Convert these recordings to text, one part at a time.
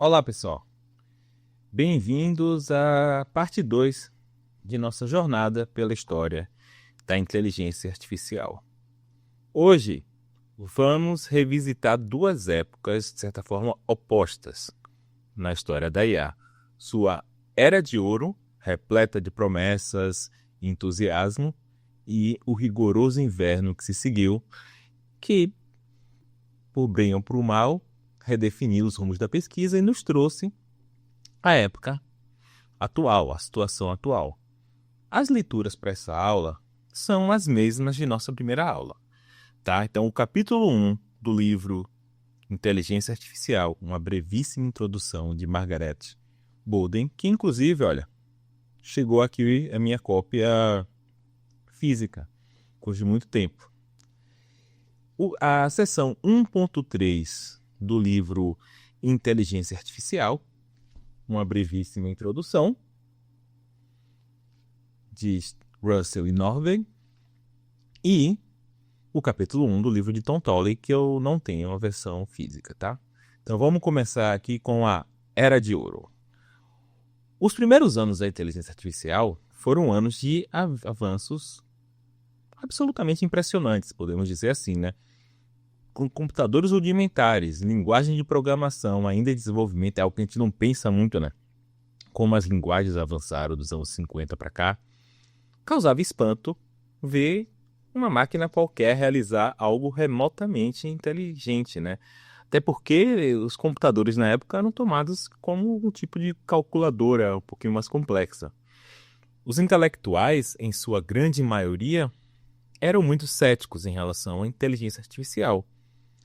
Olá, pessoal. Bem-vindos à parte 2 de nossa jornada pela história da inteligência artificial. Hoje, vamos revisitar duas épocas, de certa forma, opostas na história da IA. Sua Era de Ouro, repleta de promessas e entusiasmo, e o rigoroso inverno que se seguiu, que, por bem ou por mal, redefiniu os rumos da pesquisa e nos trouxe a época atual, a situação atual. As leituras para essa aula são as mesmas de nossa primeira aula, tá? Então, o capítulo 1 do livro Inteligência Artificial, uma brevíssima introdução de Margaret Bolden, que inclusive, olha, chegou aqui a minha cópia física, depois de muito tempo. A seção 1.3 do livro Inteligência Artificial, uma brevíssima introdução, de Russell e Norvig, e o capítulo 1 do livro de Tom Tolley, que eu não tenho a versão física, tá? Então vamos começar aqui com a Era de Ouro. Os primeiros anos da inteligência artificial foram anos de avanços absolutamente impressionantes, podemos dizer assim, né? Com computadores rudimentares, linguagem de programação ainda em desenvolvimento, é algo que a gente não pensa muito, né? Como as linguagens avançaram dos anos 50 para cá, causava espanto ver uma máquina qualquer realizar algo remotamente inteligente, né? Até porque os computadores na época eram tomados como um tipo de calculadora um pouquinho mais complexa. Os intelectuais, em sua grande maioria, eram muito céticos em relação à inteligência artificial.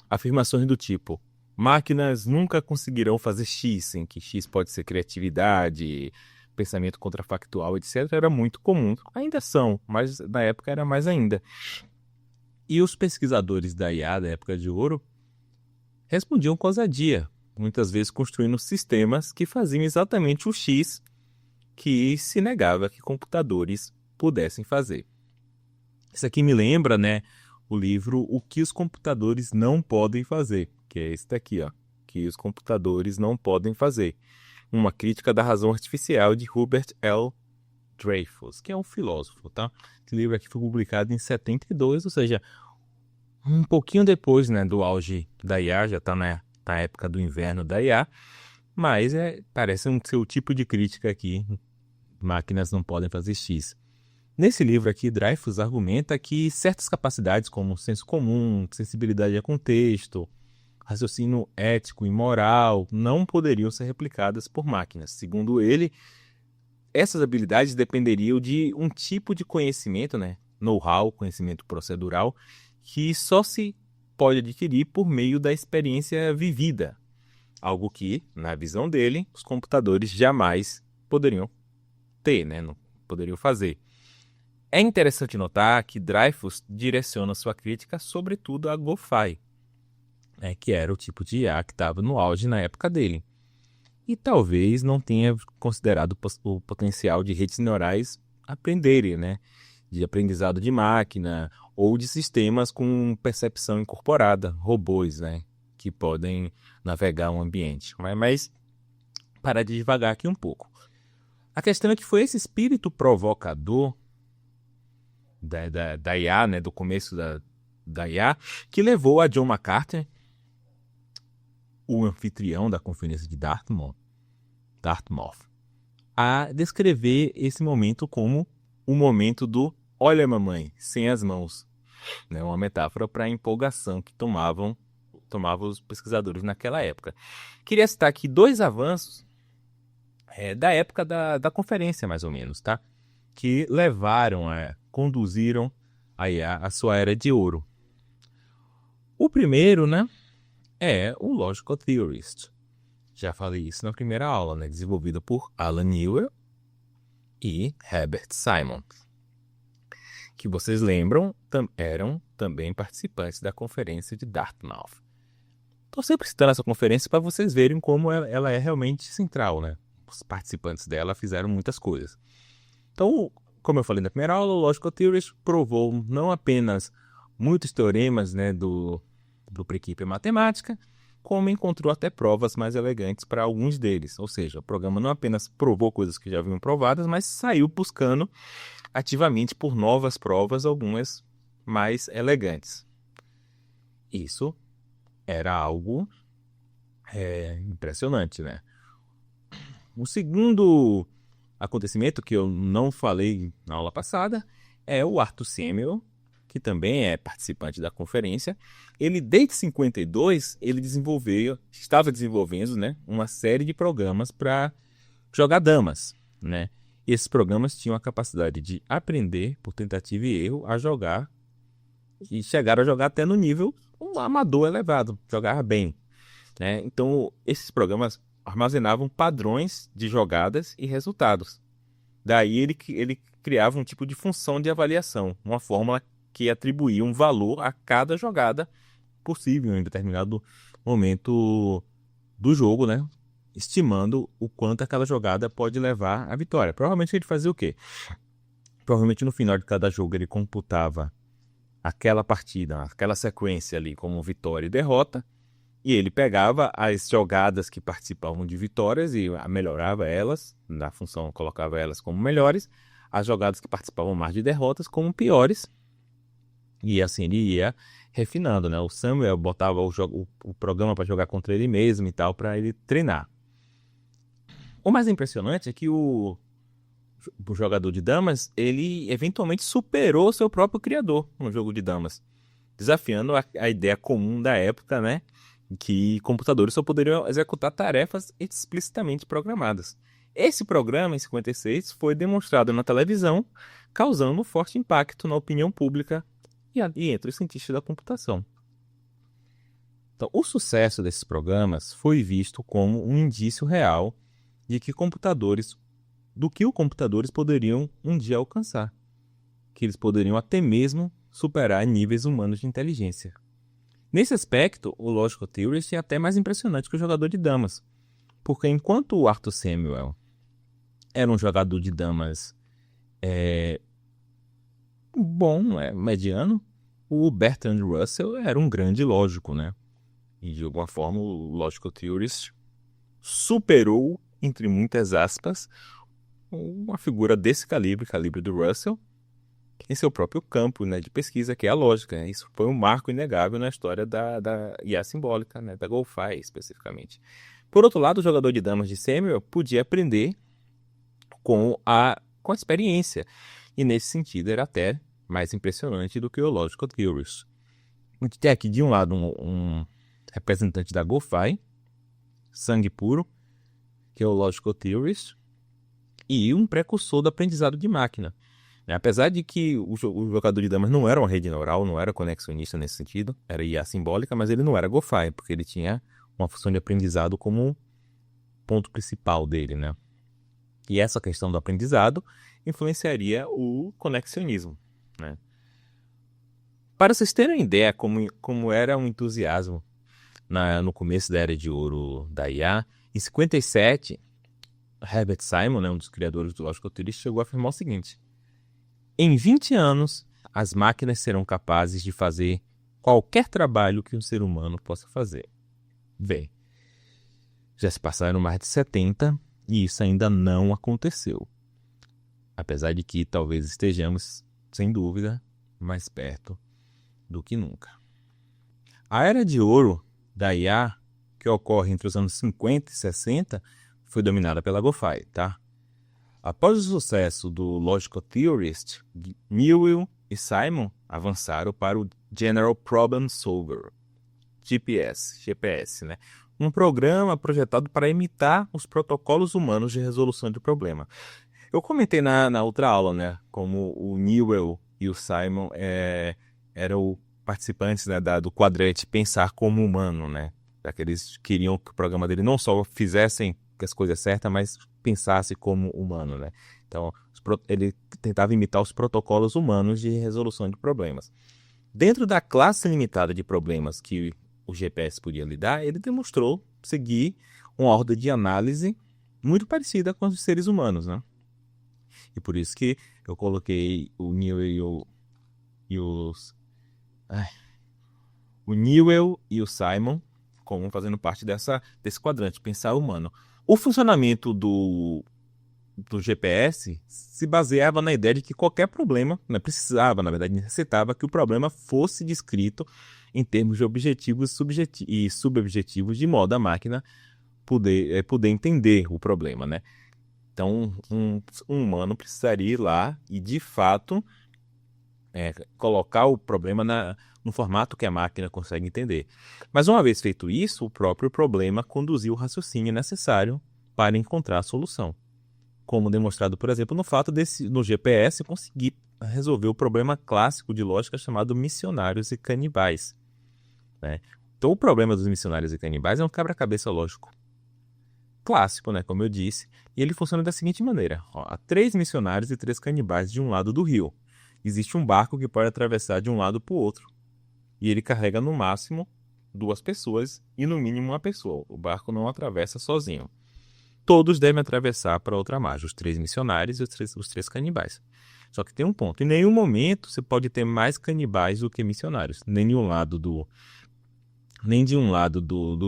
Afirmações do tipo: máquinas nunca conseguirão fazer X, em que X pode ser criatividade, pensamento contrafactual, etc., era muito comum. Ainda são, mas na época era mais ainda. E os pesquisadores da IA da época de ouro respondiam com ousadia, muitas vezes construindo sistemas que faziam exatamente o X que se negava que computadores pudessem fazer. Isso aqui me lembra, né, o livro O que os computadores não podem fazer, que é esse daqui, ó, que os computadores não podem fazer. Uma crítica da razão artificial de Hubert L. Dreyfus, que é um filósofo, tá? Esse livro aqui foi publicado em 72, ou seja, um pouquinho depois, né, do auge da IA, já está na época do inverno da IA, mas parece ser o tipo de crítica aqui, máquinas não podem fazer X. Nesse livro aqui, Dreyfus argumenta que certas capacidades como senso comum, sensibilidade a contexto, raciocínio ético e moral não poderiam ser replicadas por máquinas. Segundo ele, essas habilidades dependeriam de um tipo de conhecimento, né, know-how, conhecimento procedural, que só se pode adquirir por meio da experiência vivida. Algo que, na visão dele, os computadores jamais poderiam ter, né, não poderiam fazer. É interessante notar que Dreyfus direciona sua crítica sobretudo a GoFi, né, que era o tipo de IA que estava no auge na época dele. E talvez não tenha considerado o potencial de redes neurais aprenderem, né, de aprendizado de máquina ou de sistemas com percepção incorporada, robôs, né, que podem navegar um ambiente. Mas para de devagar aqui um pouco. A questão é que foi esse espírito provocador da IA, né, do começo da IA, que levou a John McCarthy, o anfitrião da conferência de Dartmouth, a descrever esse momento como o momento do "olha mamãe, sem as mãos", né, uma metáfora para a empolgação que tomavam os pesquisadores naquela época. Queria citar aqui dois avanços da época da conferência, mais ou menos, tá? Que conduziram a sua era de ouro. O primeiro, né, é o Logical Theorist. Já falei isso na primeira aula, né, desenvolvido por Alan Newer e Herbert Simon, que vocês lembram, eram também participantes da conferência de Dartmouth. Estou sempre citando essa conferência para vocês verem como ela é realmente central, né? Os participantes dela fizeram muitas coisas. Então, como eu falei na primeira aula, o Logical Theorist provou não apenas muitos teoremas, né, do princípio matemática, como encontrou até provas mais elegantes para alguns deles. Ou seja, o programa não apenas provou coisas que já haviam provadas, mas saiu buscando ativamente por novas provas, algumas mais elegantes. Isso era algo impressionante, né? O segundo acontecimento que eu não falei na aula passada é o Arthur Samuel, que também é participante da conferência. Ele, desde 52, estava desenvolvendo, né, uma série de programas para jogar damas, né? E esses programas tinham a capacidade de aprender, por tentativa e erro, a jogar e chegaram a jogar até no nível um amador elevado, jogar bem, né? Então, esses programas armazenavam padrões de jogadas e resultados. Daí ele criava um tipo de função de avaliação, uma fórmula que atribuía um valor a cada jogada possível em determinado momento do jogo, né? Estimando o quanto aquela jogada pode levar à vitória. Provavelmente ele fazia o quê? Provavelmente no final de cada jogo ele computava aquela partida, aquela sequência ali como vitória e derrota, e ele pegava as jogadas que participavam de vitórias e melhorava elas, na função colocava elas como melhores, as jogadas que participavam mais de derrotas como piores, e assim ele ia refinando, né? O Samuel botava o programa para jogar contra ele mesmo e tal, para ele treinar. O mais impressionante é que o jogador de damas, ele eventualmente superou seu próprio criador no jogo de damas, desafiando a ideia comum da época, né? Que computadores só poderiam executar tarefas explicitamente programadas. Esse programa, em 56, foi demonstrado na televisão, causando um forte impacto na opinião pública e entre os cientistas da computação. Então, o sucesso desses programas foi visto como um indício real de que os computadores poderiam um dia alcançar, que eles poderiam até mesmo superar níveis humanos de inteligência. Nesse aspecto, o Logical Theorist é até mais impressionante que o jogador de damas, porque enquanto o Arthur Samuel era um jogador de damas mediano, o Bertrand Russell era um grande lógico, né? E de alguma forma o Logical Theorist superou, entre muitas aspas, uma figura desse calibre do Russell, em seu próprio campo, né, de pesquisa, que é a lógica. Isso foi um marco inegável na história da IA simbólica, né, da GoFi especificamente. Por outro lado, o jogador de damas de Samuel podia aprender com a experiência, e nesse sentido era até mais impressionante do que o Logical Theorist. A gente tem aqui de um lado um representante da GoFi, sangue puro, que é o Logical Theorist, e um precursor do aprendizado de máquina. Apesar de que o jogador de damas não era uma rede neural, não era conexionista nesse sentido, era IA simbólica, mas ele não era GoFi, porque ele tinha uma função de aprendizado como ponto principal dele, né? E essa questão do aprendizado influenciaria o conexionismo, né? Para vocês terem ideia como era um entusiasmo no começo da Era de Ouro da IA, em 57, Herbert Simon, né, um dos criadores do Logical Theorist, chegou a afirmar o seguinte: em 20 anos, as máquinas serão capazes de fazer qualquer trabalho que um ser humano possa fazer. Bem, já se passaram mais de 70 e isso ainda não aconteceu. Apesar de que talvez estejamos, sem dúvida, mais perto do que nunca. A Era de Ouro da IA, que ocorre entre os anos 50 e 60, foi dominada pela GoFi, tá? Após o sucesso do Logical Theorist, Newell e Simon avançaram para o General Problem Solver, GPS, né? Um programa projetado para imitar os protocolos humanos de resolução de problema. Eu comentei na outra aula, né, como o Newell e o Simon eram participantes, né, do quadrante Pensar como Humano, né? Eles queriam que o programa dele não só fizessem as coisas certas, mas pensasse como humano, né? Então, ele tentava imitar os protocolos humanos de resolução de problemas. Dentro da classe limitada de problemas que o GPS podia lidar, ele demonstrou seguir uma ordem de análise muito parecida com os dos seres humanos, né? E por isso que eu coloquei o Newell e o Simon como fazendo parte desse quadrante, pensar humano. O funcionamento do GPS se baseava na ideia de que qualquer problema, né, precisava, na verdade, necessitava que o problema fosse descrito em termos de objetivos e subobjetivos, de modo a máquina poder entender o problema, né? Então, um humano precisaria ir lá e, de fato, colocar o problema no formato que a máquina consegue entender. Mas uma vez feito isso, o próprio problema conduziu o raciocínio necessário para encontrar a solução. Como demonstrado, por exemplo, no fato no GPS conseguir resolver o problema clássico de lógica chamado missionários e canibais, né? Então, o problema dos missionários e canibais é um quebra-cabeça lógico clássico, né, como eu disse, e ele funciona da seguinte maneira. Há 3 missionários e 3 canibais de um lado do rio. Existe um barco que pode atravessar de um lado para o outro. E ele carrega no máximo 2 pessoas e no mínimo 1 pessoa. O barco não atravessa sozinho. Todos devem atravessar para outra margem, os 3 missionários e os 3 canibais. Só que tem um ponto. Em nenhum momento você pode ter mais canibais do que missionários. Nem de um lado do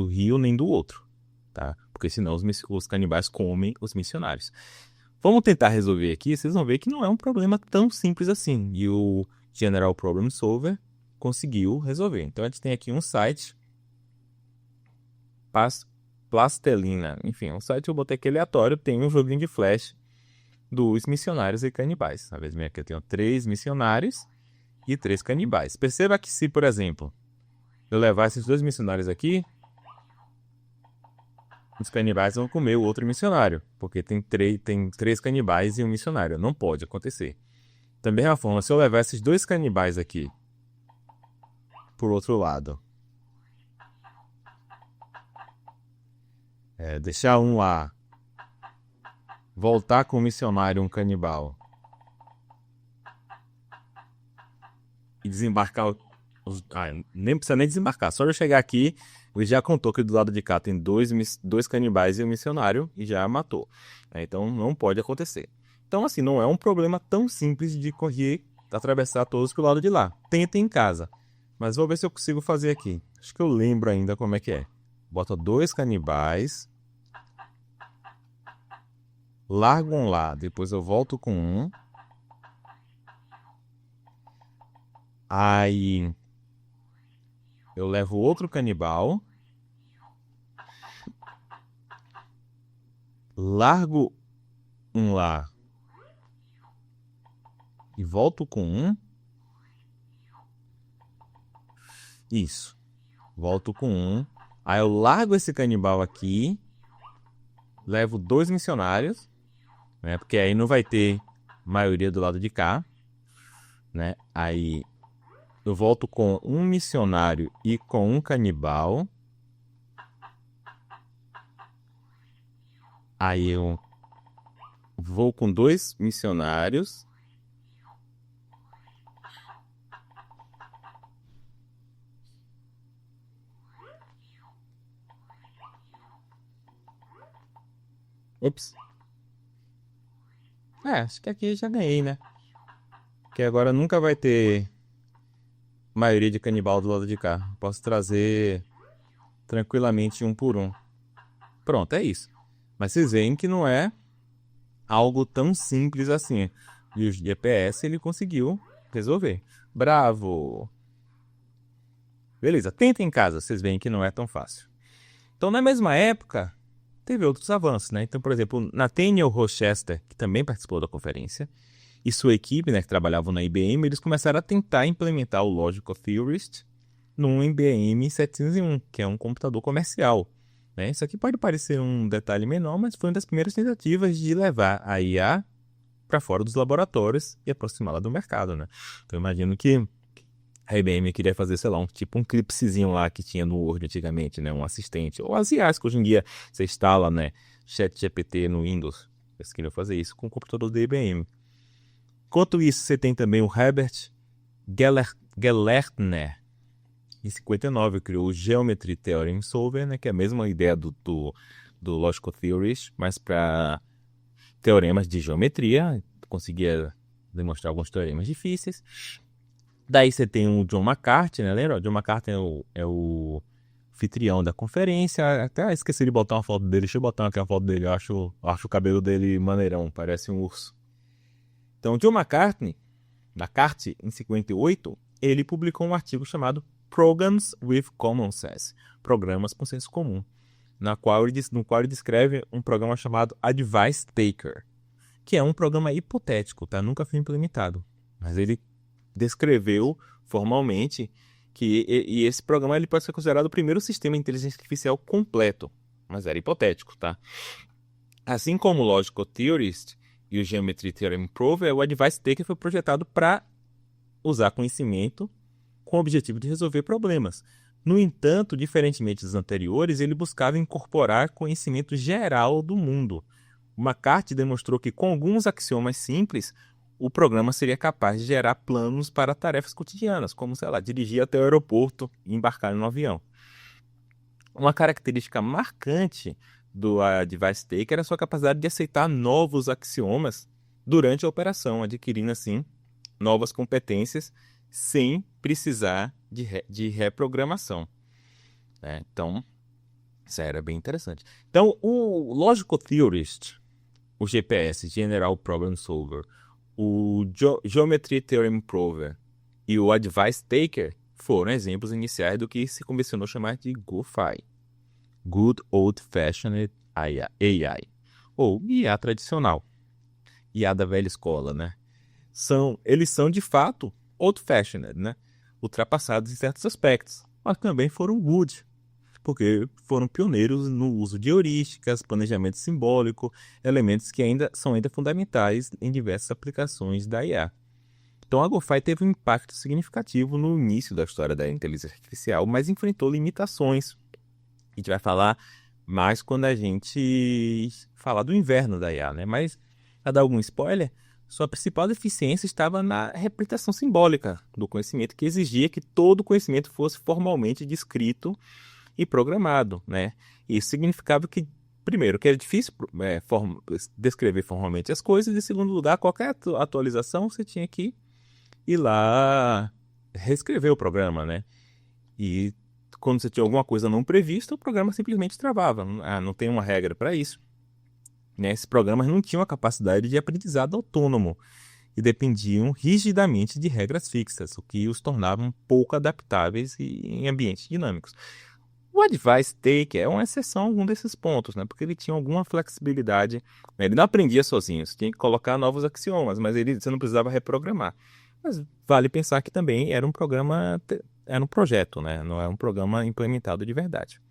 rio, nem do outro. Tá? Porque senão os canibais comem os missionários. Vamos tentar resolver aqui. Vocês vão ver que não é um problema tão simples assim. E o General Problem Solver conseguiu resolver. Então a gente tem aqui um site, Plastelina. Enfim, um site eu botei aqui aleatório. Tem um joguinho de flash dos missionários e canibais. Às vezes aqui eu tenho 3 missionários e 3 canibais. Perceba que se, por exemplo, eu levar esses 2 missionários aqui, os canibais vão comer o outro missionário, porque tem 3 canibais e um missionário. Não pode acontecer. Da mesma forma, se eu levar esses 2 canibais aqui por outro lado, deixar um lá, voltar com o missionário, um canibal, e desembarcar nem precisa nem desembarcar, só eu chegar aqui, ele já contou que do lado de cá tem 2 canibais e um missionário e já matou. Então não pode acontecer. Então assim, não é um problema tão simples de atravessar todos pro lado de lá. Tenta em casa. Mas vou ver se eu consigo fazer aqui. Acho que eu lembro ainda como é que é. Bota 2 canibais. Largo um lá, depois eu volto com um. Aí eu levo outro canibal, largo um lá e volto com um. Isso. Volto com um. Aí eu largo esse canibal aqui, levo 2 missionários, né? Porque aí não vai ter maioria do lado de cá, né? Aí eu volto com um missionário e com um canibal. Aí eu vou com 2 missionários. Ops. Acho que aqui já ganhei, né? Porque agora nunca vai ter maioria de canibal do lado de cá. Posso trazer tranquilamente um por um. Pronto, é isso. Mas vocês veem que não é algo tão simples assim. E o GPS ele conseguiu resolver. Bravo! Beleza, tenta em casa, vocês veem que não é tão fácil. Então, na mesma época, teve outros avanços, né? Então, por exemplo, Nathaniel Rochester, que também participou da conferência, e sua equipe, né, que trabalhavam na IBM, eles começaram a tentar implementar o Logical Theorist num IBM 701, que é um computador comercial, né? Isso aqui pode parecer um detalhe menor, mas foi uma das primeiras tentativas de levar a IA para fora dos laboratórios e aproximá-la do mercado, né? Então, eu imagino que a IBM queria fazer, sei lá, um clipsezinho lá que tinha no Word antigamente, né? Um assistente. Ou as IAs que hoje em dia você instala, né? ChatGPT no Windows. Eles queriam fazer isso com o computador da IBM. Enquanto isso, você tem também o Herbert Gelernter. Em 59, criou o Geometry Theorem Solver, né? Que é a mesma ideia do Logical Theorist, mas para teoremas de geometria. Conseguia demonstrar alguns teoremas difíceis. Daí você tem o John McCarthy, né? Lembra? O John McCarthy é o anfitrião da conferência. Até esqueci de botar uma foto dele. Deixa eu botar aqui uma foto dele. Eu acho o cabelo dele maneirão, parece um urso. Então, John McCarthy, em 58, ele publicou um artigo chamado Programs with Common Sense, Programas com Senso Comum, no qual ele descreve um programa chamado Advice Taker, que é um programa hipotético, tá? Nunca foi implementado, mas ele descreveu formalmente que esse programa ele pode ser considerado o primeiro sistema de inteligência artificial completo, mas era hipotético, tá? Assim como o Logical Theorist e o Geometry Theorem Prover, o Advice Taker foi projetado para usar conhecimento com o objetivo de resolver problemas. No entanto, diferentemente dos anteriores, ele buscava incorporar conhecimento geral do mundo. O McCarthy demonstrou que, com alguns axiomas simples, o programa seria capaz de gerar planos para tarefas cotidianas, como, dirigir até o aeroporto e embarcar no avião. Uma característica marcante do Advice Taker era a sua capacidade de aceitar novos axiomas durante a operação, adquirindo, assim, novas competências sem precisar de reprogramação. Então, isso era bem interessante. Então, o Logical Theorist, o GPS, General Problem Solver, o Geometry Theorem Prover e o Advice Taker foram exemplos iniciais do que se convencionou chamar de GoFi, Good Old Fashioned AI, ou IA tradicional, IA da velha escola, né? Eles são, de fato, old-fashioned, né? Ultrapassados em certos aspectos, mas também foram good, porque foram pioneiros no uso de heurísticas, planejamento simbólico, elementos que são fundamentais em diversas aplicações da IA. Então, a GoFi teve um impacto significativo no início da história da inteligência artificial, mas enfrentou limitações. A gente vai falar mais quando a gente falar do inverno da IA, né? Mas, para dar algum spoiler, sua principal deficiência estava na representação simbólica do conhecimento, que exigia que todo conhecimento fosse formalmente descrito e programado, né? Isso significava que, primeiro, que era difícil descrever formalmente as coisas, e, em segundo lugar, qualquer atualização você tinha que ir lá reescrever o programa, né? E quando você tinha alguma coisa não prevista, o programa simplesmente travava. Não tem uma regra para isso. Esses programas não tinham a capacidade de aprendizado autônomo e dependiam rigidamente de regras fixas, o que os tornavam pouco adaptáveis em ambientes dinâmicos. O Advice Taker é uma exceção a algum desses pontos, né? Porque ele tinha alguma flexibilidade. Ele não aprendia sozinho, você tinha que colocar novos axiomas, mas você não precisava reprogramar. Mas vale pensar que também era um projeto, né? Não era um programa implementado de verdade.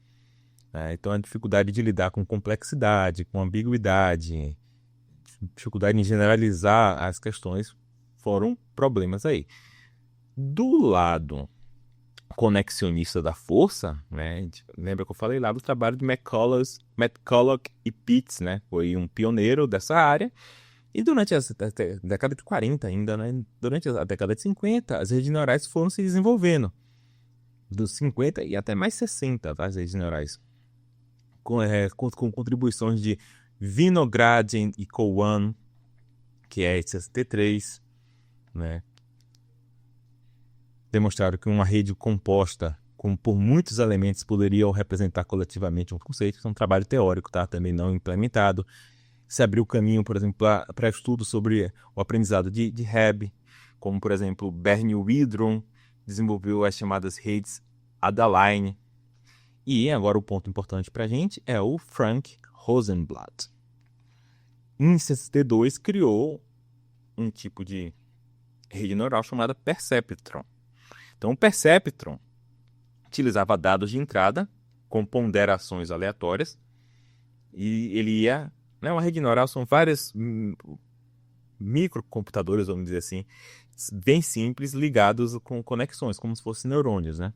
Então, a dificuldade de lidar com complexidade, com ambiguidade, dificuldade em generalizar as questões foram problemas aí. Do lado conexionista da força, né? Lembra que eu falei lá do trabalho de McCulloch e Pitts, né? Foi um pioneiro dessa área. E durante a década de 40 ainda, né? Durante a década de 50, as redes neurais foram se desenvolvendo. Dos 50 e até mais 60, tá? As redes neurais. Com contribuições de Vinogradin e Cowan, que é 63, né? Demonstraram que uma rede composta por muitos elementos poderia representar coletivamente um conceito. Isso é um trabalho teórico, tá? Também não implementado. Se abriu caminho, por exemplo, para estudos sobre o aprendizado de Hebb, como, por exemplo, Bernie Widron desenvolveu as chamadas redes Adaline. E agora o ponto importante para a gente é o Frank Rosenblatt. Em 62 criou um tipo de rede neural chamada Perceptron. Então, o Perceptron utilizava dados de entrada com ponderações aleatórias e ele ia... Uma rede neural são várias microcomputadores, vamos dizer assim, bem simples, ligados com conexões, como se fossem neurônios, né?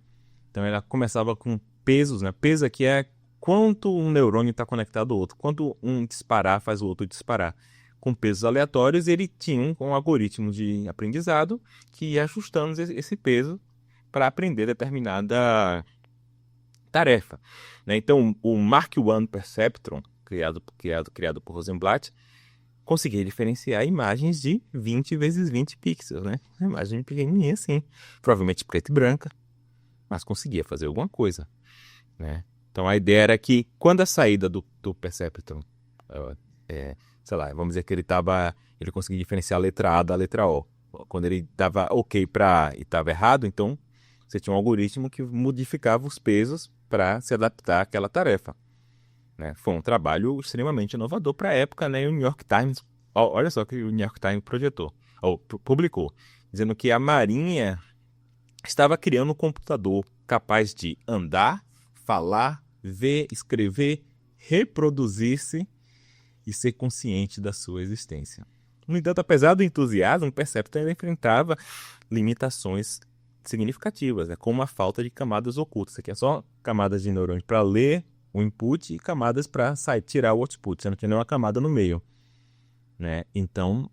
Então, ela começava com pesos, né? Peso aqui é quanto um neurônio está conectado ao outro, quanto um disparar faz o outro disparar. Com pesos aleatórios, ele tinha um algoritmo de aprendizado que ia ajustando esse peso para aprender determinada tarefa, né? Então, o Mark I Perceptron, criado por Rosenblatt, conseguia diferenciar imagens de 20 vezes 20 pixels, né? Uma imagem pequenininha assim, provavelmente preta e branca, mas conseguia fazer alguma coisa. né? Então a ideia era que quando a saída do Perceptron, sei lá, vamos dizer que ele conseguia diferenciar a letra A da letra O. Quando ele dava ok para A e estava errado, então você tinha um algoritmo que modificava os pesos para se adaptar àquela tarefa, né? Foi um trabalho extremamente inovador para a época, né? E o New York Times, olha só que o New York Times publicou, dizendo que a Marinha estava criando um computador capaz de andar, falar, ver, escrever, reproduzir-se e ser consciente da sua existência. No entanto, apesar do entusiasmo, o Perceptor ainda enfrentava limitações significativas, né? Como a falta de camadas ocultas. Isso aqui é só camadas de neurônios para ler o input e camadas para tirar o output. Você não tinha nenhuma camada no meio, né? Então,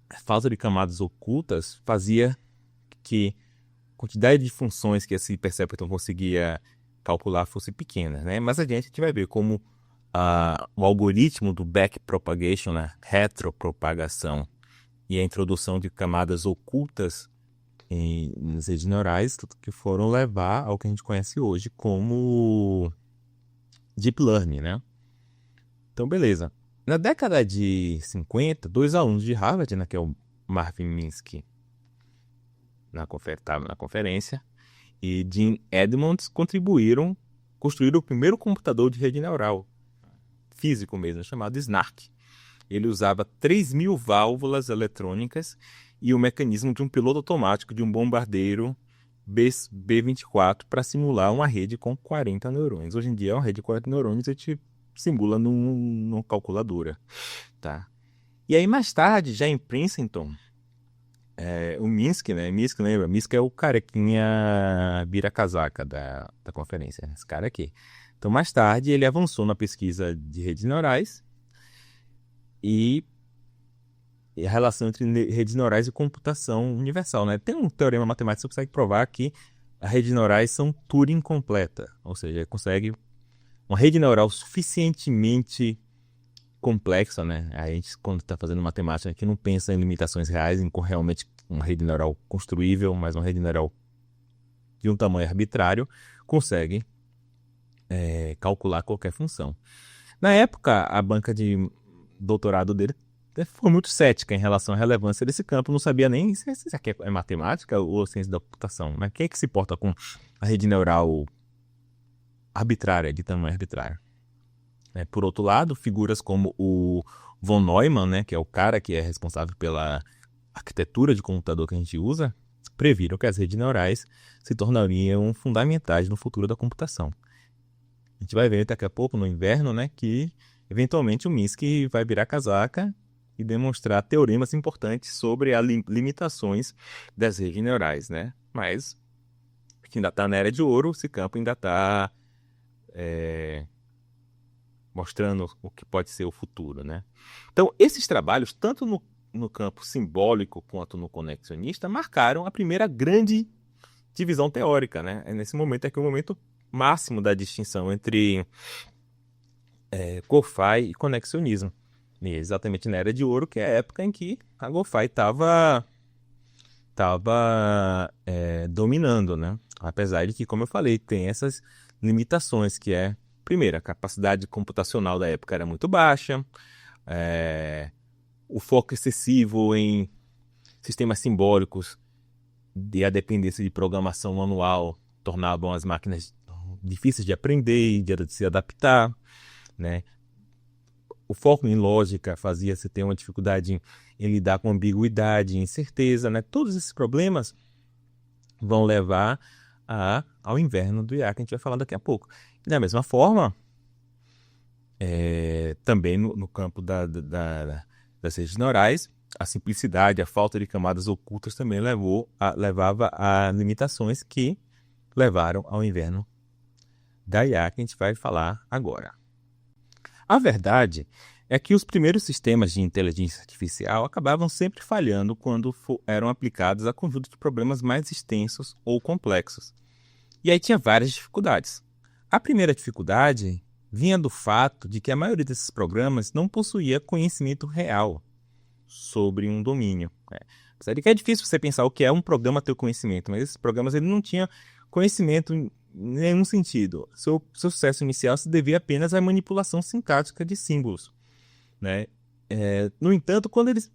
a falta de camadas ocultas fazia que a quantidade de funções que esse Perceptor conseguia calcular fosse pequena, né? Mas a gente vai ver como o algoritmo do backpropagation, né? Retropropagação, e a introdução de camadas ocultas nas redes neurais que foram levar ao que a gente conhece hoje como Deep Learning, né? Então, beleza. Na década de 50, dois alunos de Harvard, né, que é o Marvin Minsky, estava na conferência, e Jim Edmonds construíram o primeiro computador de rede neural, físico mesmo, chamado SNARK. Ele usava 3.000 válvulas eletrônicas e o mecanismo de um piloto automático de um bombardeiro B-24 para simular uma rede com 40 neurônios. Hoje em dia, uma rede de 40 neurônios a gente simula numa calculadora, tá? E aí, mais tarde, já em Princeton, o Minsky, né? Minsky, lembra? Minsky é o carequinha vira-casaca da conferência, esse cara aqui. Então, mais tarde, ele avançou na pesquisa de redes neurais e a relação entre redes neurais e computação universal, né? Tem um teorema matemático que você consegue provar que as redes neurais são Turing completa, ou seja, consegue uma rede neural suficientemente complexa, né? A gente, quando está fazendo matemática, aqui não pensa em limitações reais, em realmente uma rede neural construível, mas uma rede neural de um tamanho arbitrário consegue calcular qualquer função. Na época, a banca de doutorado dele foi muito cética em relação à relevância desse campo, não sabia nem se isso aqui é matemática ou ciência da computação, né? Quem é que se importa com a rede neural arbitrária, de tamanho arbitrário? Por outro lado, figuras como o von Neumann, né, que é o cara que é responsável pela arquitetura de computador que a gente usa, previram que as redes neurais se tornariam fundamentais no futuro da computação. A gente vai ver daqui a pouco, no inverno, né, que eventualmente o Minsky vai virar casaca e demonstrar teoremas importantes sobre as limitações das redes neurais, né? Mas a gente ainda está na era de ouro, esse campo ainda está mostrando o que pode ser o futuro, né? Então, esses trabalhos, tanto no campo simbólico quanto no conexionista, marcaram a primeira grande divisão teórica, né? Nesse momento é que é o momento máximo da distinção entre GoFi e conexionismo. E exatamente na Era de Ouro, que é a época em que a GoFi estava dominando, né? Apesar de que, como eu falei, tem essas limitações, que primeiro, a capacidade computacional da época era muito baixa, o foco excessivo em sistemas simbólicos e a dependência de programação manual tornavam as máquinas difíceis de aprender e de se adaptar, né? O foco em lógica fazia você ter uma dificuldade em lidar com ambiguidade, incerteza, né? Todos esses problemas vão levar ao inverno do IA, que a gente vai falar daqui a pouco. E da mesma forma, também no campo das redes neurais, a simplicidade, a falta de camadas ocultas também levava a limitações que levaram ao inverno da IA, que a gente vai falar agora. A verdade é que os primeiros sistemas de inteligência artificial acabavam sempre falhando quando eram aplicados a conjunto de problemas mais extensos ou complexos. E aí tinha várias dificuldades. A primeira dificuldade vinha do fato de que a maioria desses programas não possuía conhecimento real sobre um domínio. Apesar de que é difícil você pensar o que é um programa ter conhecimento, mas esses programas ele não tinham conhecimento nenhum sentido. Seu sucesso inicial se devia apenas à manipulação sintática de símbolos, né? No entanto, quando eles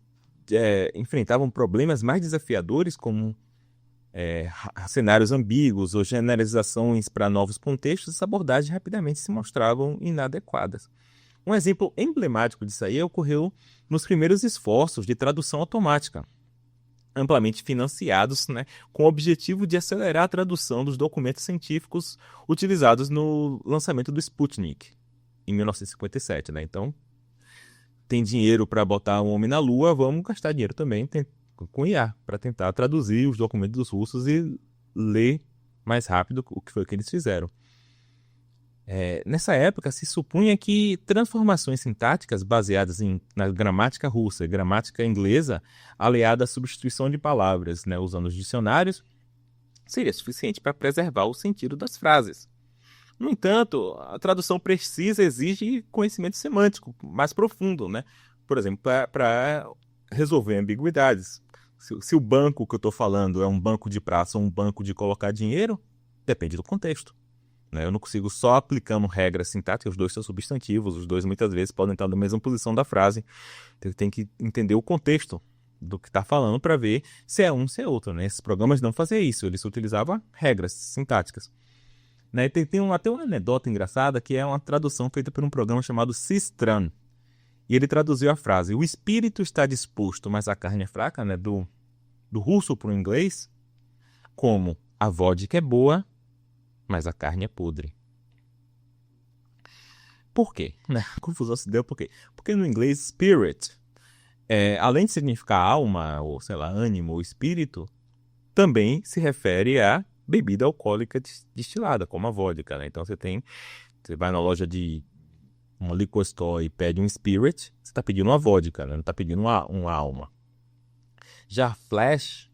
enfrentavam problemas mais desafiadores, como cenários ambíguos ou generalizações para novos contextos, essa abordagem rapidamente se mostravam inadequadas. Um exemplo emblemático disso aí ocorreu nos primeiros esforços de tradução automática, amplamente financiados, né, com o objetivo de acelerar a tradução dos documentos científicos utilizados no lançamento do Sputnik, em 1957. Né? Então, tem dinheiro para botar um homem na Lua, vamos gastar dinheiro também com IA, para tentar traduzir os documentos dos russos e ler mais rápido o que foi que eles fizeram. Nessa época, se supunha que transformações sintáticas baseadas na gramática russa e gramática inglesa, aliada à substituição de palavras, né, usando os dicionários, seria suficiente para preservar o sentido das frases. No entanto, a tradução precisa exige conhecimento semântico mais profundo, né? Por exemplo, para resolver ambiguidades. Se o banco que eu estou falando é um banco de praça ou um banco de colocar dinheiro, depende do contexto. Eu não consigo só aplicando regras sintáticas, os dois são substantivos, os dois muitas vezes podem estar na mesma posição da frase. Tem que entender o contexto do que está falando para ver se é um, se é outro. Né? Esses programas não faziam isso, eles utilizavam regras sintáticas. Né? Tem até uma anedota engraçada que é uma tradução feita por um programa chamado Sistran. E ele traduziu a frase: o espírito está disposto, mas a carne é fraca, né? do russo para o inglês, como a vodka é boa, mas a carne é podre. Por quê? A confusão se deu por quê? Porque no inglês, spirit, além de significar alma, ou sei lá, ânimo ou espírito, também se refere a bebida alcoólica destilada, como a vodka. Né? Então você vai na loja de uma liquor store e pede um spirit, você está pedindo uma vodka, né? Não está pedindo uma alma. Já flesh,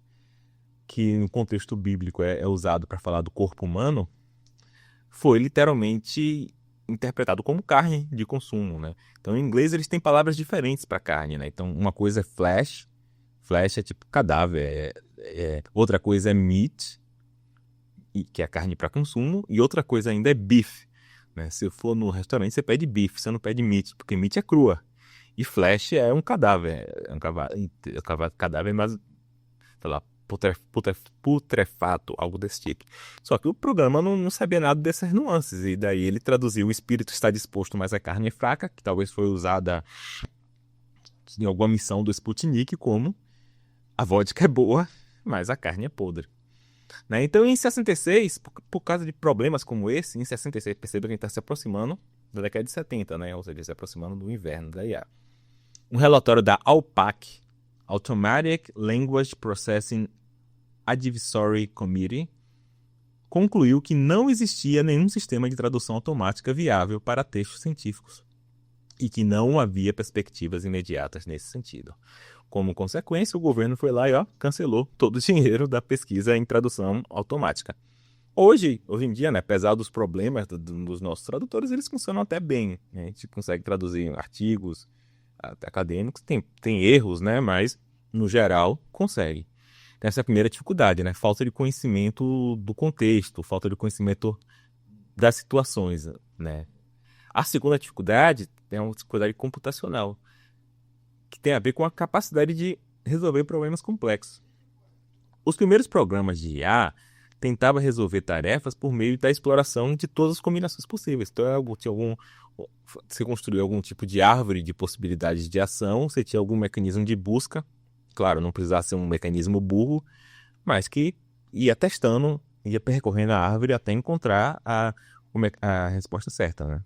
que no contexto bíblico é usado para falar do corpo humano, foi literalmente interpretado como carne de consumo, né? Então, em inglês, eles têm palavras diferentes para carne, né? Então, uma coisa é flesh é tipo cadáver. Outra coisa é meat, que é a carne para consumo, e outra coisa ainda é beef. Né? Se for no restaurante, você pede beef, você não pede meat, porque meat é crua. E flesh é um cadáver. É um cadáver, mas, sei lá, putrefato, algo desse tipo. Só que o programa não sabia nada dessas nuances, e daí ele traduziu o espírito está disposto, mas a carne é fraca, que talvez foi usada em alguma missão do Sputnik, como a vodka é boa, mas a carne é podre. Né? Então, em 66, por causa de problemas como esse, em 66, perceba que a gente está se aproximando da década de 70, né? Ou seja, se aproximando do inverno da IA. Um relatório da ALPAC, Automatic Language Processing Advisory Committee, concluiu que não existia nenhum sistema de tradução automática viável para textos científicos e que não havia perspectivas imediatas nesse sentido. Como consequência, o governo foi lá e cancelou todo o dinheiro da pesquisa em tradução automática. Hoje em dia, né, apesar dos problemas dos nossos tradutores, eles funcionam até bem. A gente consegue traduzir artigos acadêmicos, tem erros, né, mas, no geral, consegue. Essa é a primeira dificuldade, né? Falta de conhecimento do contexto, falta de conhecimento das situações, né? A segunda dificuldade é uma dificuldade computacional, que tem a ver com a capacidade de resolver problemas complexos. Os primeiros programas de IA tentavam resolver tarefas por meio da exploração de todas as combinações possíveis. Então, você construiu algum tipo de árvore de possibilidades de ação, você tinha algum mecanismo de busca. Claro, não precisava ser um mecanismo burro, mas que ia testando, ia percorrendo a árvore até encontrar a resposta certa, né?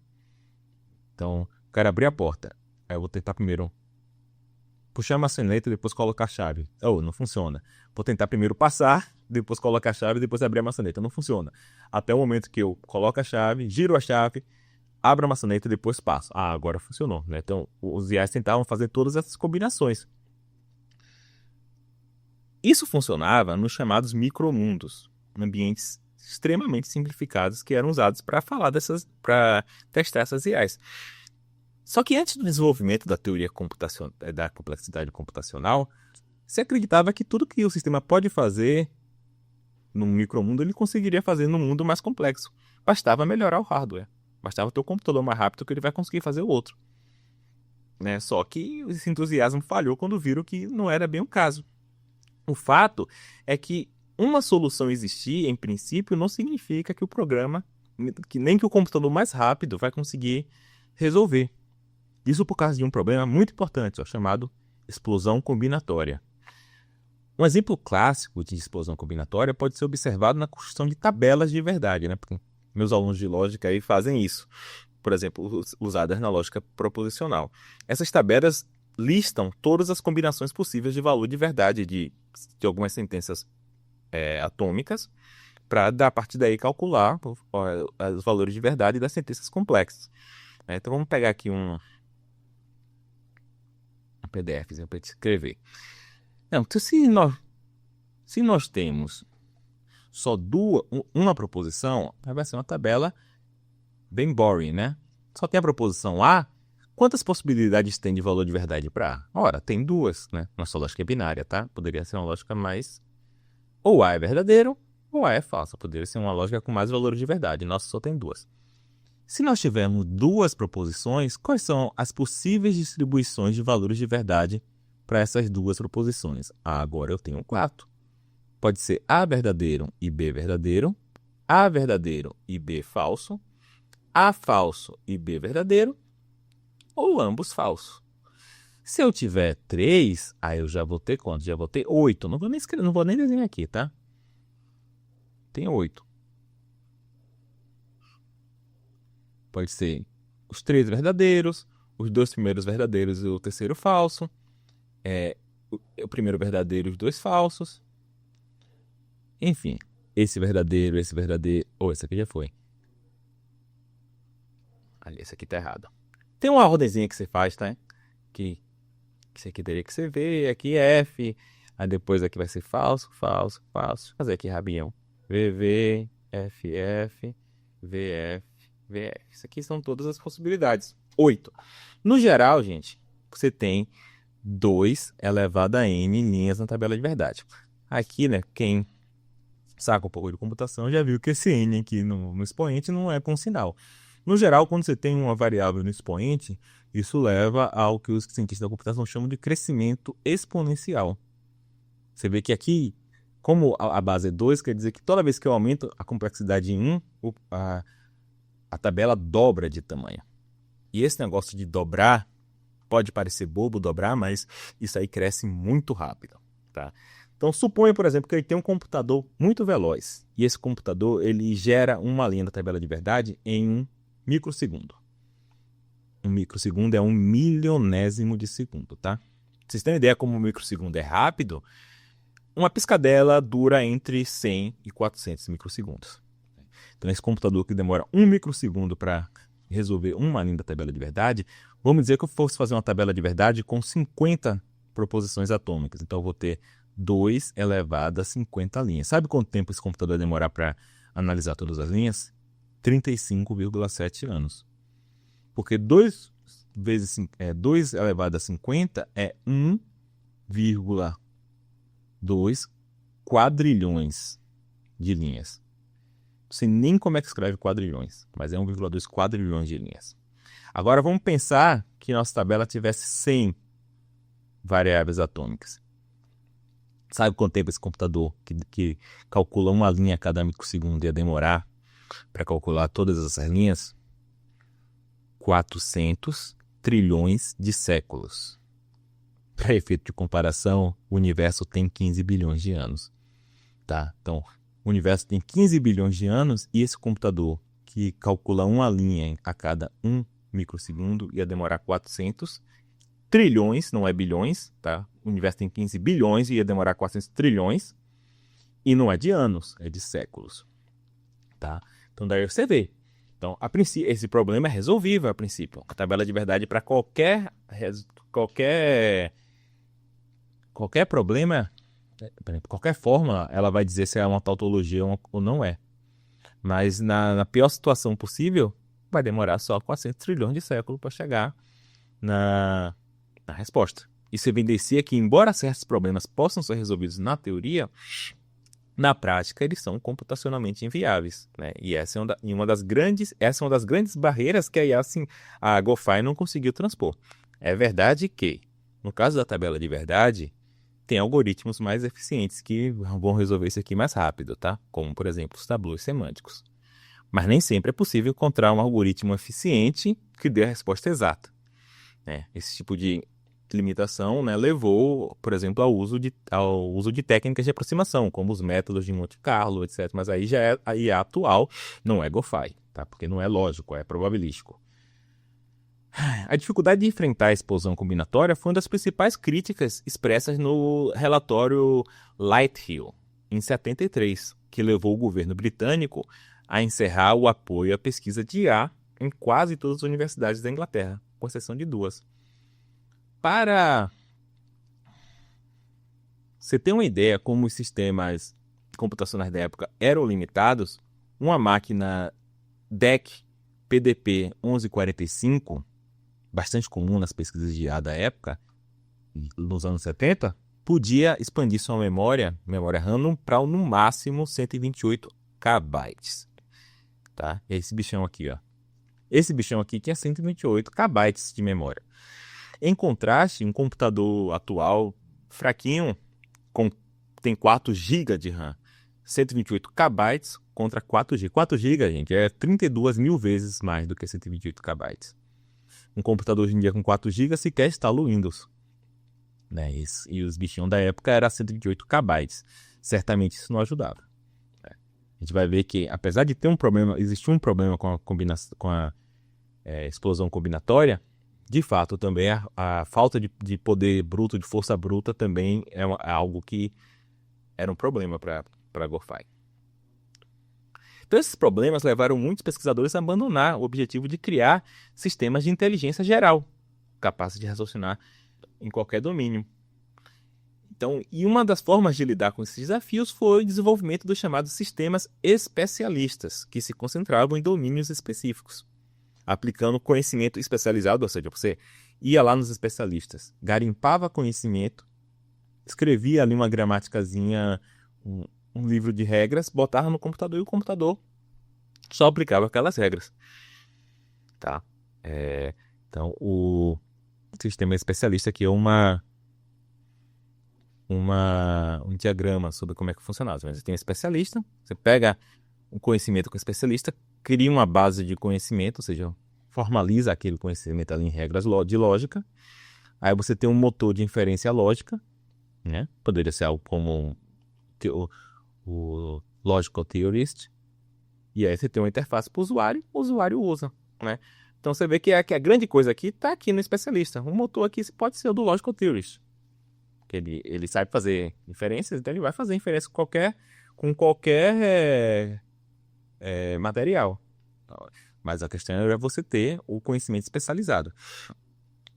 Então, o cara abriu a porta. Aí eu vou tentar primeiro puxar a maçaneta e depois colocar a chave. Não funciona. Vou tentar primeiro passar, depois colocar a chave e depois abrir a maçaneta. Não funciona. Até o momento que eu coloco a chave, giro a chave, abro a maçaneta e depois passo. Agora funcionou, né? Então, os IAs tentavam fazer todas essas combinações. Isso funcionava nos chamados micromundos, ambientes extremamente simplificados que eram usados para testar essas IAs. Só que antes do desenvolvimento da teoria da complexidade computacional, se acreditava que tudo que o sistema pode fazer no micromundo, ele conseguiria fazer no mundo mais complexo. Bastava melhorar o hardware. Bastava ter o computador mais rápido que ele vai conseguir fazer o outro. Né? Só que esse entusiasmo falhou quando viram que não era bem o caso. O fato é que uma solução existir, em princípio, não significa que o programa, que nem que o computador mais rápido vai conseguir resolver. Isso por causa de um problema muito importante, ó, chamado explosão combinatória. Um exemplo clássico de explosão combinatória pode ser observado na construção de tabelas de verdade, né? Porque meus alunos de lógica aí fazem isso. Por exemplo, usadas na lógica proposicional. Essas tabelas listam todas as combinações possíveis de valor de verdade de algumas sentenças atômicas, para, a partir daí, calcular os valores de verdade das sentenças complexas. Então, vamos pegar aqui um PDF para escrever. Não, então, se nós temos só uma proposição, vai ser uma tabela bem boring, né? Só tem a proposição A. Quantas possibilidades tem de valor de verdade para A? Ora, tem duas, né? Nossa lógica é binária, tá? Poderia ser uma lógica mais... Ou A é verdadeiro, ou A é falso. Poderia ser uma lógica com mais valores de verdade. Nossa, só tem duas. Se nós tivermos duas proposições, quais são as possíveis distribuições de valores de verdade para essas duas proposições? Agora eu tenho 4. Pode ser A verdadeiro e B verdadeiro, A verdadeiro e B falso, A falso e B verdadeiro, ou ambos falsos. Se eu tiver 3, aí eu já vou ter quanto? Já vou ter 8. Não vou nem desenhar aqui, tá? Tem 8. Pode ser os 3 verdadeiros, os 2 primeiros verdadeiros e o terceiro falso, o primeiro verdadeiro e os 2 falsos. Enfim, esse verdadeiro, ou esse aqui já foi. Ali, esse aqui tá errado. Tem uma ordemzinha que você faz, tá? Que isso aqui teria que ser V, aqui F, aí depois aqui vai ser falso, falso, falso. Deixa eu fazer aqui rapidinho. VV, FF, VF, VF. Isso aqui são todas as possibilidades. 8. No geral, gente, você tem 2 elevado a n linhas na tabela de verdade. Aqui, né, quem saca um pouco de computação já viu que esse n aqui no expoente não é com sinal. No geral, quando você tem uma variável no expoente, isso leva ao que os cientistas da computação chamam de crescimento exponencial. Você vê que aqui, como a base é 2, quer dizer que toda vez que eu aumento a complexidade em 1, a tabela dobra de tamanho. E esse negócio de dobrar, pode parecer bobo dobrar, mas isso aí cresce muito rápido, tá? Então, suponha, por exemplo, que ele tem um computador muito veloz. E esse computador, ele gera uma linha da tabela de verdade em 1 microsegundo. 1 microsegundo é 1 milionésimo de segundo, tá? Pra vocês terem ideia como 1 microsegundo é rápido, uma piscadela dura entre 100 e 400 microsegundos. Então, esse computador que demora 1 microsegundo para resolver uma linha da tabela de verdade, vamos dizer que eu fosse fazer uma tabela de verdade com 50 proposições atômicas. Então, eu vou ter 2 elevado a 50 linhas. Sabe quanto tempo esse computador vai demorar para analisar todas as linhas? 35,7 anos. Porque 2 elevado a 50 é 1,2 quadrilhões de linhas. Não sei nem como é que escreve quadrilhões, mas é 1,2 quadrilhões de linhas. Agora vamos pensar que nossa tabela tivesse 100 variáveis atômicas. Sabe quanto tempo esse computador que calcula uma linha a cada microsegundo ia demorar para calcular todas essas linhas? 400 trilhões de séculos. Para efeito de comparação, o universo tem 15 bilhões de anos. Tá? Então, o universo tem 15 bilhões de anos e esse computador que calcula uma linha a cada 1 microsegundo ia demorar 400 trilhões, não é bilhões, tá? O universo tem 15 bilhões e ia demorar 400 trilhões. E não é de anos, é de séculos. Tá? Então daí você vê. Então, a princípio, esse problema é resolvível a princípio. A tabela de verdade para qualquer problema, qualquer fórmula, ela vai dizer se é uma tautologia ou não é. Mas na pior situação possível, vai demorar só 400 trilhões de séculos para chegar na resposta. Isso evidencia que, embora certos problemas possam ser resolvidos na teoria, Na prática, eles são computacionalmente inviáveis, né? E essa é uma das grandes barreiras que a GoFi não conseguiu transpor. É verdade que, no caso da tabela de verdade, tem algoritmos mais eficientes que vão resolver isso aqui mais rápido, tá? Como, por exemplo, os tablôs semânticos. Mas nem sempre é possível encontrar um algoritmo eficiente que dê a resposta exata, né? Esse tipo de limitação, né, levou, por exemplo, ao uso de técnicas de aproximação, como os métodos de Monte Carlo, etc. Mas aí já é a IA atual, não é GoFi, tá? Porque não é lógico, é probabilístico. A dificuldade de enfrentar a explosão combinatória foi uma das principais críticas expressas no relatório Lighthill, em 73, que levou o governo britânico a encerrar o apoio à pesquisa de IA em quase todas as universidades da Inglaterra, com exceção de 2. Para você ter uma ideia como os sistemas computacionais da época eram limitados, uma máquina DEC PDP 1145, bastante comum nas pesquisas de IA da época, nos anos 70, podia expandir sua memória RAM, para no máximo 128 KB. Tá? É esse bichão aqui, ó. Esse bichão aqui tinha 128 KB de memória. Em contraste, um computador atual fraquinho tem 4 GB de RAM. 128 KB contra 4 GB. 4 GB, gente, é 32 mil vezes mais do que 128 KB. Um computador hoje em dia com 4 GB sequer instala o Windows, né? E os bichinhos da época era 128 KB. Certamente isso não ajudava, né? A gente vai ver que, apesar de ter um problema, existia um problema com a explosão combinatória, de fato também a falta de poder bruto, de força bruta, também é algo que era um problema para a GoFi. Então esses problemas levaram muitos pesquisadores a abandonar o objetivo de criar sistemas de inteligência geral, capazes de raciocinar em qualquer domínio. Então, e uma das formas de lidar com esses desafios foi o desenvolvimento dos chamados sistemas especialistas, que se concentravam em domínios específicos, aplicando conhecimento especializado, ou seja, você ia lá nos especialistas, garimpava conhecimento, escrevia ali uma gramaticazinha, um livro de regras, botava no computador e o computador só aplicava aquelas regras, tá? Então, o sistema especialista aqui é um diagrama sobre como é que funcionava. Você tem um especialista, você pega um conhecimento com o especialista, cria uma base de conhecimento, ou seja, formaliza aquele conhecimento ali em regras de lógica. Aí você tem um motor de inferência lógica, né? Poderia ser algo como o Logical Theorist. E aí você tem uma interface para o usuário usa, né? Então você vê que a grande coisa aqui está aqui no especialista. O motor aqui pode ser o do Logical Theorist, que ele sabe fazer inferências, então ele vai fazer inferência com qualquer material. Mas a questão é você ter o conhecimento especializado.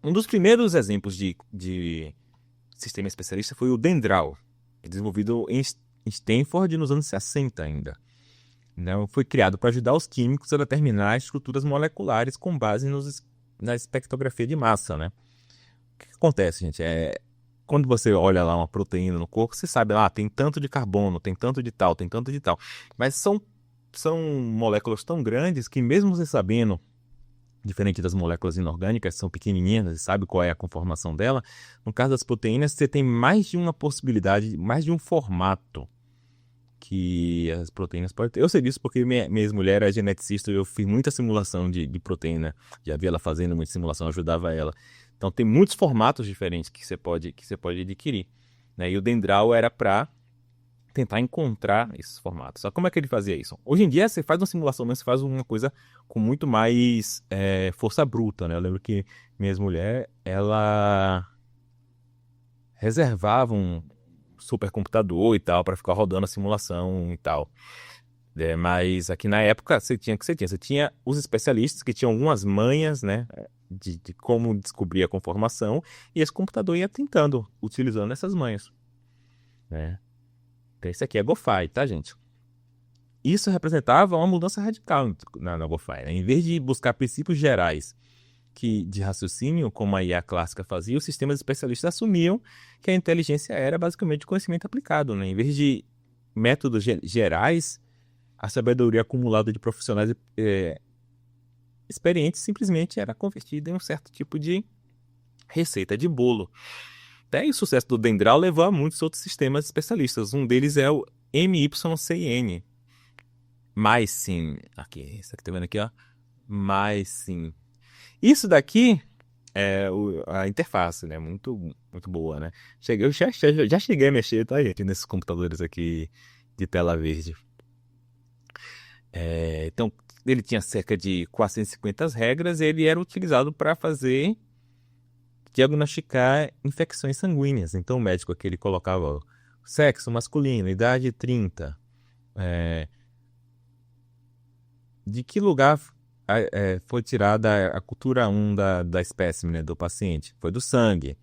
Um dos primeiros exemplos de sistema especialista foi o Dendral, desenvolvido em Stanford nos anos 60 ainda. Não, foi criado para ajudar os químicos a determinar estruturas moleculares com base na espectrografia de massa, né? O que acontece, gente? Quando você olha lá uma proteína no corpo, você sabe, tem tanto de carbono, tem tanto de tal, tem tanto de tal. Mas são moléculas tão grandes que, mesmo você sabendo, diferente das moléculas inorgânicas, são pequenininhas, você sabe qual é a conformação dela, no caso das proteínas, você tem mais de uma possibilidade, mais de um formato que as proteínas podem ter. Eu sei disso porque minha ex-mulher é geneticista, eu fiz muita simulação de proteína, já vi ela fazendo muita simulação, ajudava ela. Então tem muitos formatos diferentes que você pode adquirir, né? E o Dendral era para tentar encontrar esses formatos. Só como é que ele fazia isso? Hoje em dia você faz uma simulação, mas você faz uma coisa com muito mais força bruta, né? Eu lembro que minha ex-mulher, ela reservava um supercomputador e tal para ficar rodando a simulação e tal. Mas aqui na época você tinha os especialistas que tinham algumas manhas, né, de como descobrir a conformação, e esse computador ia tentando, utilizando essas manhas, né? Então esse aqui é GoFi, tá, gente? Isso representava uma mudança radical na GoFi, né? Em vez de buscar princípios gerais de raciocínio, como a IA clássica fazia, os sistemas especialistas assumiam que a inteligência era basicamente conhecimento aplicado, né? Em vez de métodos gerais, a sabedoria acumulada de profissionais experientes simplesmente era convertida em um certo tipo de receita de bolo. Até o sucesso do Dendral levou a muitos outros sistemas especialistas. Um deles é o MYCN. MySyn. Aqui, isso aqui tá vendo aqui, ó. MySyn. Isso daqui é a interface, né? Muito, muito boa, né? Eu já cheguei a mexer, tá, gente, nesses computadores aqui de tela verde. Então, ele tinha cerca de 450 regras e ele era utilizado para diagnosticar infecções sanguíneas. Então, o médico aqui ele colocava sexo masculino, idade 30, de que lugar foi tirada a cultura 1 da espécime, né, do paciente? Foi do sangue.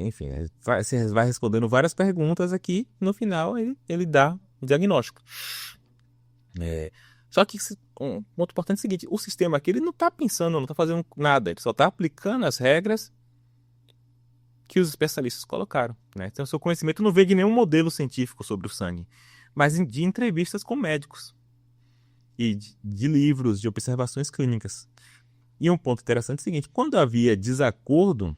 Enfim, você vai respondendo várias perguntas aqui, no final ele dá o diagnóstico. Só que um ponto importante é o seguinte, o sistema aqui ele não está pensando, não está fazendo nada, ele só está aplicando as regras que os especialistas colocaram, né? Então, seu conhecimento não vem de nenhum modelo científico sobre o sangue, mas de entrevistas com médicos e de livros, de observações clínicas. E um ponto interessante é o seguinte, quando havia desacordo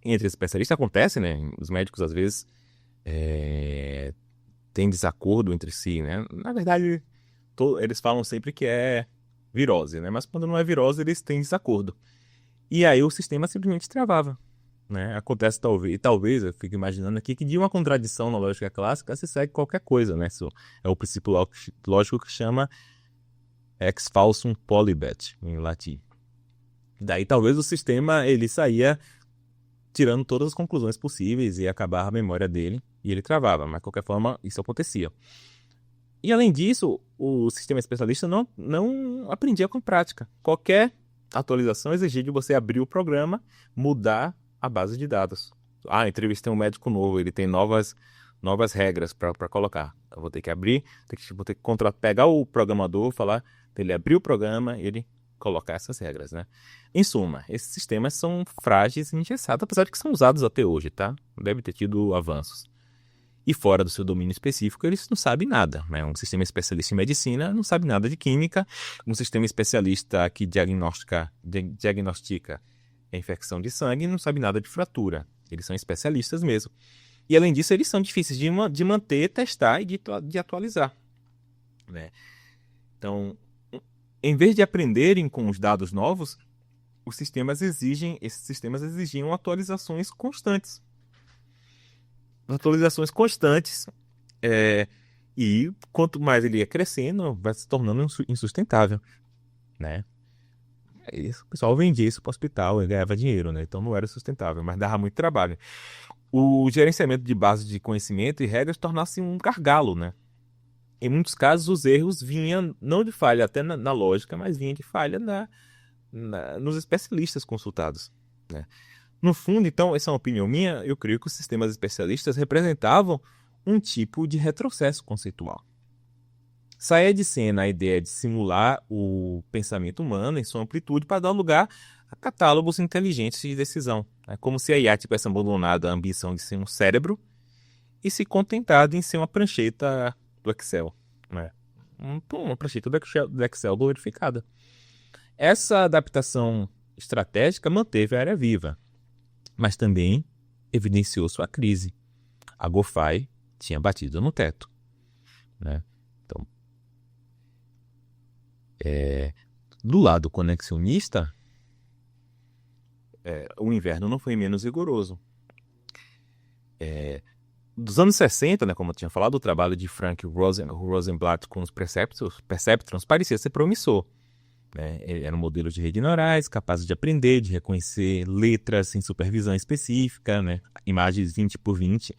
entre especialistas, acontece, né? Os médicos, às vezes, têm desacordo entre si, né? Na verdade, eles falam sempre que é virose, né? Mas quando não é virose, eles têm desacordo. E aí o sistema simplesmente travava, né? Acontece talvez, eu fico imaginando aqui, que de uma contradição na lógica clássica se segue qualquer coisa, né? Isso é o princípio lógico que chama ex falsum polibet, em latim. Daí talvez o sistema ele saía tirando todas as conclusões possíveis e acabar a memória dele e ele travava, mas de qualquer forma isso acontecia. E além disso, o sistema especialista não aprendia com prática. Qualquer atualização exigia de você abrir o programa, mudar a base de dados. Entrevistei um médico novo, ele tem novas regras para colocar. Eu vou ter que abrir, vou ter que pegar o programador, falar para ele abrir o programa e ele colocar essas regras, né? Em suma, esses sistemas são frágeis e engessados, apesar de que são usados até hoje, tá? Deve ter tido avanços. E fora do seu domínio específico, eles não sabem nada, né? Um sistema especialista em medicina não sabe nada de química, um sistema especialista que diagnostica a infecção de sangue não sabe nada de fratura. Eles são especialistas mesmo. E além disso, eles são difíceis de manter, testar e de atualizar, né? Então, em vez de aprenderem com os dados novos, esses sistemas exigiam atualizações constantes. E quanto mais ele ia crescendo, vai se tornando insustentável, né? O pessoal vendia isso para o hospital e ganhava dinheiro, né? Então não era sustentável, mas dava muito trabalho. O gerenciamento de bases de conhecimento e regras tornasse um gargalo, né? Em muitos casos, os erros vinham não de falha até na lógica, mas vinham de falha nos especialistas consultados, né? No fundo, então, essa é uma opinião minha, eu creio que os sistemas especialistas representavam um tipo de retrocesso conceitual. Saía de cena a ideia de simular o pensamento humano em sua amplitude para dar lugar a catálogos inteligentes de decisão. É como se a IA tivesse abandonado a ambição de ser um cérebro e se contentado em ser uma prancheta do Excel, né? Uma prancheta do Excel glorificada. Essa adaptação estratégica manteve a área viva, mas também evidenciou sua crise. A GoFi tinha batido no teto, né? Então, do lado conexionista, o inverno não foi menos rigoroso. Dos anos 60, né, como eu tinha falado, o trabalho de Frank Rosenblatt com os perceptrons parecia ser promissor, né? Ele era um modelo de rede neurais capaz de aprender, de reconhecer letras sem supervisão específica, né? Imagens 20 por 20.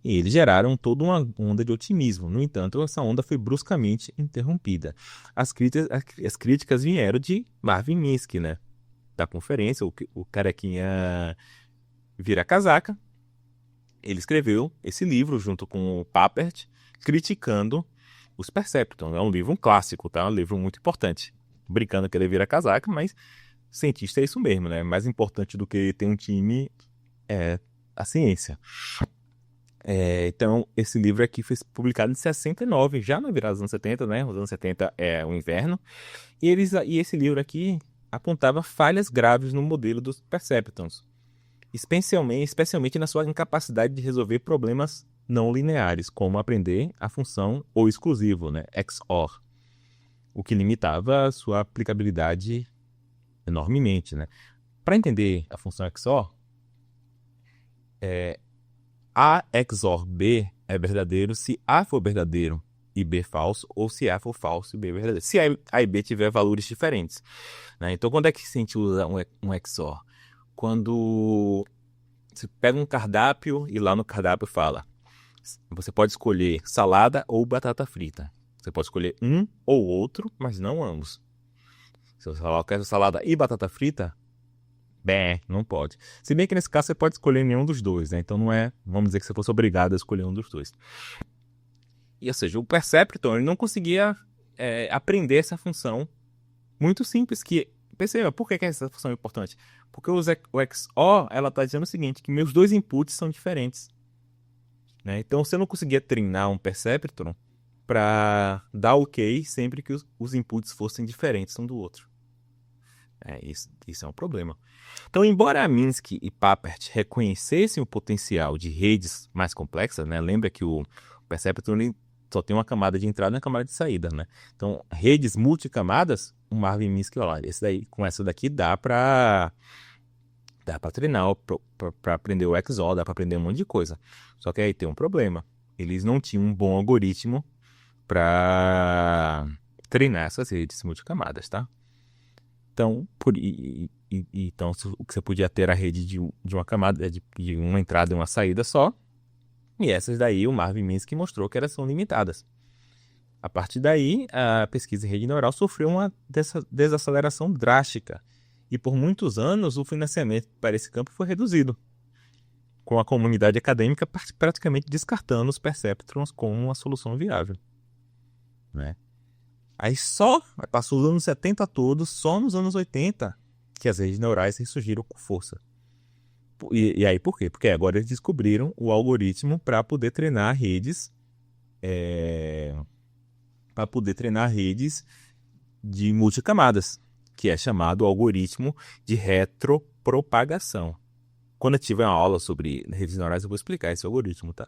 E eles geraram toda uma onda de otimismo. No entanto, essa onda foi bruscamente interrompida. As críticas vieram de Marvin Minsky, né? Da conferência, o carequinha vira-casaca. Ele escreveu esse livro junto com o Papert, criticando os perceptrons. É um livro, um clássico, tá? Um livro muito importante. Brincando que ele vira casaca, mas cientista é isso mesmo, né? Mais importante do que ter um time é a ciência. Então, esse livro aqui foi publicado em 69, já na virada dos anos 70, né? Os anos 70 é o inverno. E esse livro aqui apontava falhas graves no modelo dos Perceptrons, especialmente na sua incapacidade de resolver problemas não lineares, como aprender a função ou exclusivo, né? XOR, o que limitava a sua aplicabilidade enormemente, né? Para entender a função XOR, A XOR B é verdadeiro se A for verdadeiro e B falso, ou se A for falso e B verdadeiro. Se A e B tiver valores diferentes, né? Então, quando é que a gente usa um XOR? Quando você pega um cardápio e lá no cardápio fala: você pode escolher salada ou batata frita. Você pode escolher um ou outro, mas não ambos. Se você quer salada e batata frita, bem, não pode. Se bem que nesse caso você pode escolher nenhum dos dois, né? Então não é, vamos dizer que você fosse obrigado a escolher um dos dois. E, ou seja, o Perceptron ele não conseguia aprender essa função muito simples que... Perceba, por que essa função é importante? Porque o XOR, ela está dizendo o seguinte, que meus dois inputs são diferentes. Né? Então você não conseguia treinar um Perceptron para dar ok sempre que os inputs fossem diferentes um do outro. Isso é um problema. Então, embora Minsky e Papert reconhecessem o potencial de redes mais complexas, né? Lembra que o Perceptron só tem uma camada de entrada e uma camada de saída, né? Então, redes multicamadas, o Marvin Minsky, olha, com essa daqui dá para treinar, para aprender o XOR, dá para aprender um monte de coisa. Só que aí tem um problema. Eles não tinham um bom algoritmo para treinar essas redes multicamadas, tá? Então, então, o que você podia ter a rede de uma camada, de uma entrada e uma saída só, e essas daí o Marvin Minsky mostrou que elas são limitadas. A partir daí, a pesquisa em rede neural sofreu uma desaceleração drástica, e por muitos anos o financiamento para esse campo foi reduzido, com a comunidade acadêmica praticamente descartando os perceptrons como uma solução viável. Né? Aí passou os anos 70 todos, só nos anos 80 que as redes neurais ressurgiram com força. E aí por quê? Porque agora eles descobriram o algoritmo para poder treinar redes de multicamadas, que é chamado algoritmo de retropropagação. Quando eu tiver uma aula sobre redes neurais, eu vou explicar esse algoritmo, tá?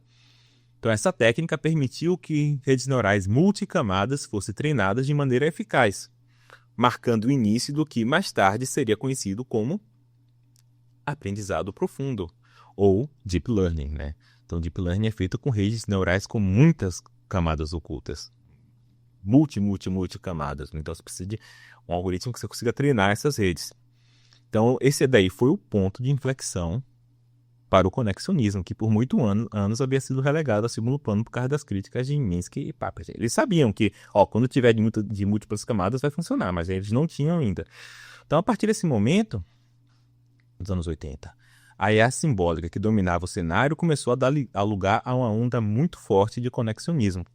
Então, essa técnica permitiu que redes neurais multicamadas fossem treinadas de maneira eficaz, marcando o início do que mais tarde seria conhecido como aprendizado profundo, ou Deep Learning, né? Então, Deep Learning é feito com redes neurais com muitas camadas ocultas. Multicamadas. Então, você precisa de um algoritmo que você consiga treinar essas redes. Então, esse daí foi o ponto de inflexão para o conexionismo, que por muitos anos havia sido relegado a segundo plano por causa das críticas de Minsky e Papert. Eles sabiam que, quando tiver de múltiplas camadas vai funcionar, mas eles não tinham ainda. Então, a partir desse momento, nos anos 80, a IA simbólica que dominava o cenário começou a dar lugar a uma onda muito forte de conexionismo.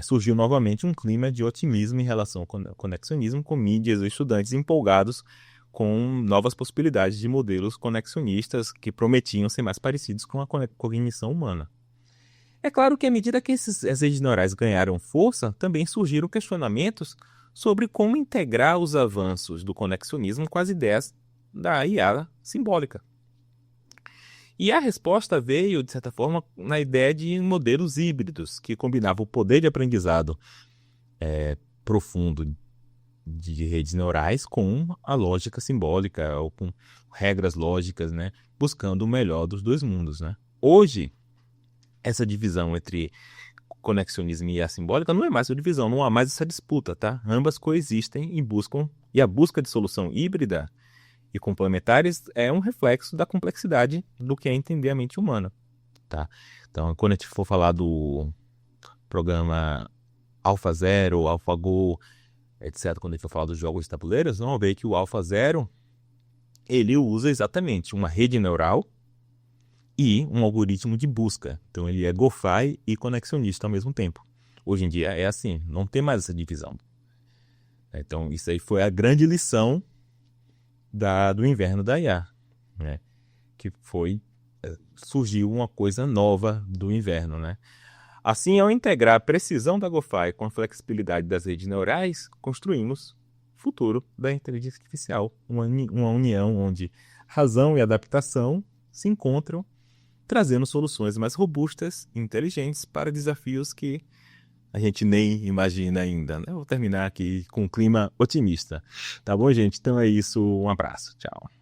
Surgiu novamente um clima de otimismo em relação ao conexionismo, com mídias e estudantes empolgados com novas possibilidades de modelos conexionistas que prometiam ser mais parecidos com a cognição humana. É claro que à medida que as redes neurais ganharam força, também surgiram questionamentos sobre como integrar os avanços do conexionismo com as ideias da IA simbólica. E a resposta veio, de certa forma, na ideia de modelos híbridos, que combinavam o poder de aprendizado profundo de redes neurais com a lógica simbólica, ou com regras lógicas, né? Buscando o melhor dos dois mundos. Né? Hoje, essa divisão entre conexionismo e a simbólica não é mais uma divisão, não há mais essa disputa. Tá? Ambas coexistem e a busca de solução híbrida e complementares é um reflexo da complexidade do que é entender a mente humana. Tá? Então, quando a gente for falar do programa AlphaZero, AlphaGo, etc., quando a gente for falar dos jogos de tabuleiros, vamos ver que o AlphaZero ele usa exatamente uma rede neural e um algoritmo de busca. Então, ele é GoFi e conexionista ao mesmo tempo. Hoje em dia é assim, não tem mais essa divisão. Então, isso aí foi a grande lição do inverno da IA, né? Que foi surgiu uma coisa nova do inverno, né? Assim, ao integrar a precisão da GoFi com a flexibilidade das redes neurais, construímos o futuro da inteligência artificial, uma união onde razão e adaptação se encontram, trazendo soluções mais robustas e inteligentes para desafios que a gente nem imagina ainda, né? Eu vou terminar aqui com um clima otimista. Tá bom, gente? Então é isso. Um abraço. Tchau.